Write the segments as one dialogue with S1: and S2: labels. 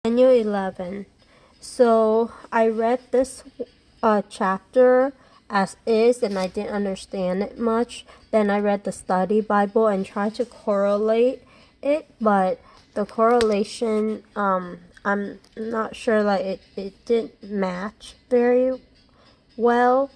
S1: Daniel 11. So I read this chapter as is, and I didn't understand it much. Then I read the study Bible and tried to correlate it, but the correlation, I'm not sure, like it didn't match very well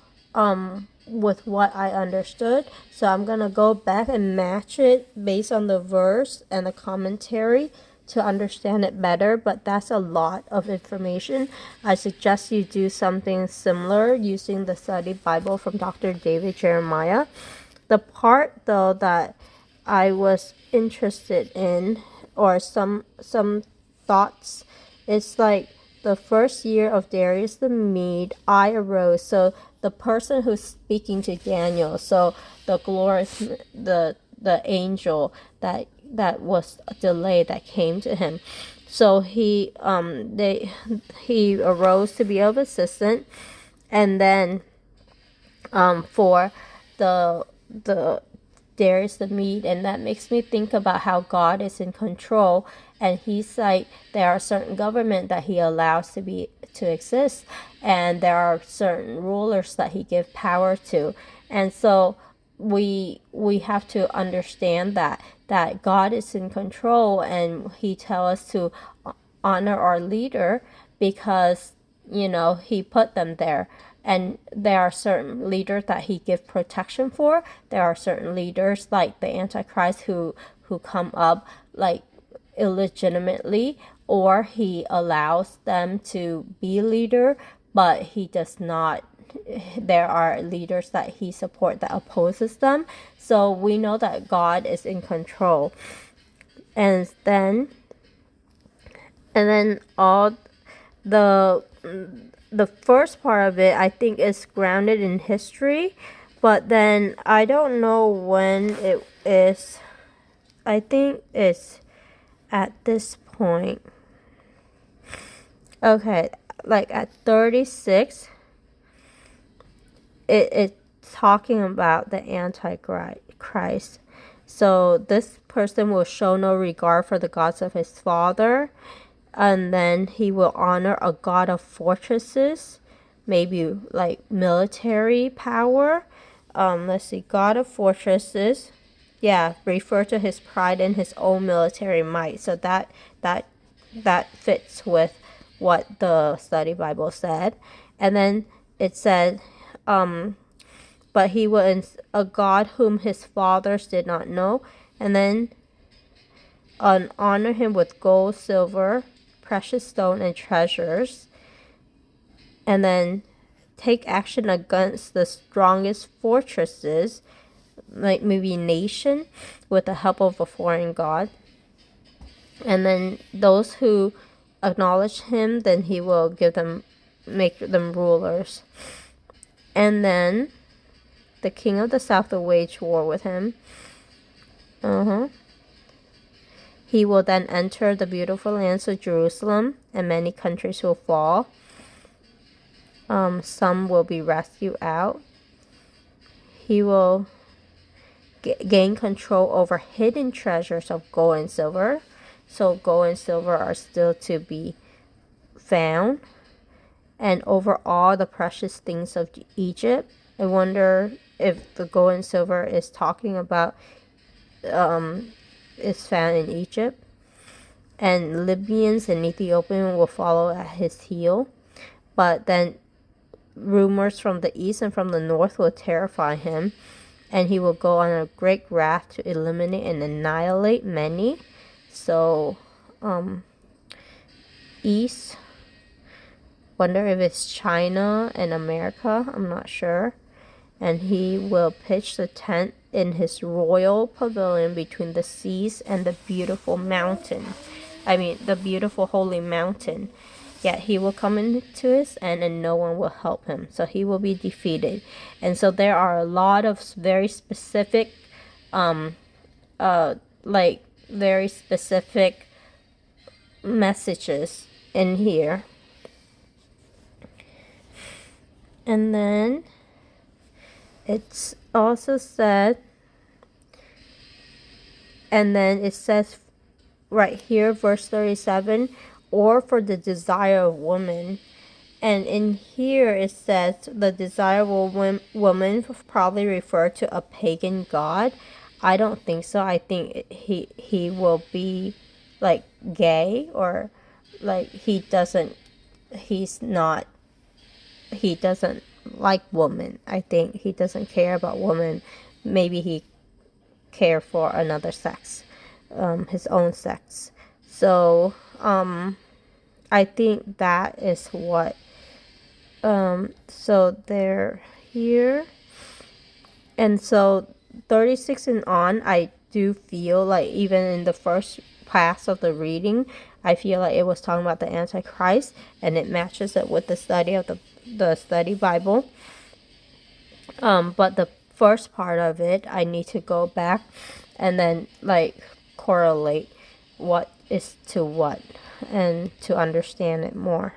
S1: with what I understood. So I'm gonna go back and match it based on the verse and the commentary to understand it better, but that's a lot of information. I suggest you do something similar using the study Bible from Dr. David Jeremiah. The part though that I was interested in, or some thoughts, it's like the first year of Darius the Mede, I arose. So the person who's speaking to Daniel, so the the angel that was delayed that came to him. So he arose to be of assistant, and then for the Darius the Mede, and that makes me think about how God is in control, and he's like there are certain government that he allows to exist, and there are certain rulers that he gives power to, and so we have to understand that God is in control, and he tells us to honor our leader because he put them there. And there are certain leaders that he gives protection for. There are certain leaders like the Antichrist who come up like illegitimately, or he allows them to be leader, but he does not. There are leaders that he support that opposes them. So we know that God is in control. And then all the first part of it, I think, is grounded in history, but then I don't know when it is. I think it's at this point. Okay, like at 36, it's talking about the Antichrist. So this person will show no regard for the gods of his father, and then he will honor a god of fortresses, maybe like military power. Let's see, god of fortresses, yeah, refer to his pride in his own military might. So that fits with what the study Bible said. And then it said, but he was a god whom his fathers did not know, and then honor him with gold, silver, precious stone, and treasures, and then take action against the strongest fortresses, like maybe nation, with the help of a foreign god. And then those who acknowledge him, then he will make them rulers. And then the king of the south will wage war with him. He will then enter the beautiful lands of Jerusalem, and many countries will fall. Some will be rescued out. He will gain control over hidden treasures of gold and silver. So gold and silver are still to be found. And over all the precious things of Egypt. I wonder if the gold and silver is talking about is found in Egypt. And Libyans and Ethiopians will follow at his heel. But then rumors from the east and from the north will terrify him, and he will go on a great wrath to eliminate and annihilate many. So east, wonder if it's China and America, I'm not sure. And he will pitch the tent in his royal pavilion between the seas and the beautiful the beautiful holy mountain. Yet he will come into his end, and no one will help him. So he will be defeated. And so there are a lot of very specific, very specific messages in here. And then it's also said, and then it says right here, verse 37, or for the desire of woman. And in here it says the desirable woman probably referred to a pagan god. I don't think so. I think he will be like gay, or like he doesn't like women. I think he doesn't care about women. Maybe he care for another sex, his own sex. So I think that is what. So they're here, and so 36 and on, I do feel like even in the first pass of the reading, I feel like it was talking about the Antichrist, and it matches it with the study of the study Bible. But the first part of it, I need to go back and then like correlate what is to what, and to understand it more.